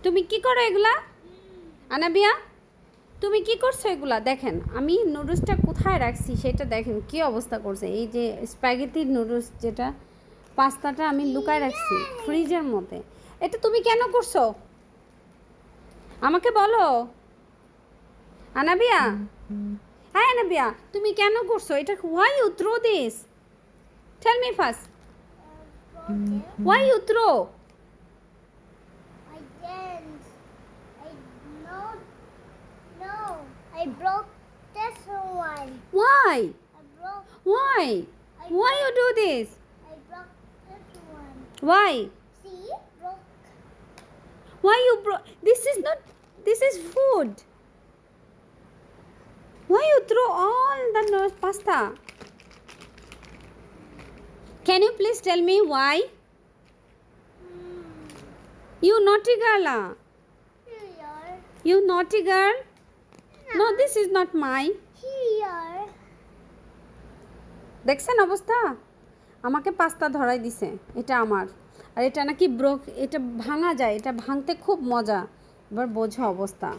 তুমি কি করো এগুলা? আনাবিয়া, তুমি কি করছো এগুলা? দেখেন আমি নুডলসটা কোথায় রাখছি সেটা দেখেন কি অবস্থা করছে। এই যে স্প্যাগেটি নুডলস, যেটা পাস্তাটা আমি লুকায় রাখছি ফ্রিজের মধ্যে। এটা তুমি কেন করছো আমাকে বলো আনাবিয়া। হ্যাঁ আনাবিয়া, তুমি কেন করছো এটা? Why you throw this? Tell me first, why you throw? I didn't. I no no. I broke this one. Why? I broke. Why? Why you do this? I broke this one. Why? See, broke. Why you this is not, this is food. Why you throw all the pasta? Can you please tell me why? You naughty girl. Here. You naughty girl. No, this is not mine. Here. দেখছেন অবস্থা? আমাকে pasta ধরাই দিছে, এটা আমার। আর এটা নাকি এটা ভাঙা যায়, এটা ভাঙতে খুব মজা। এবার বোঝো অবস্থা।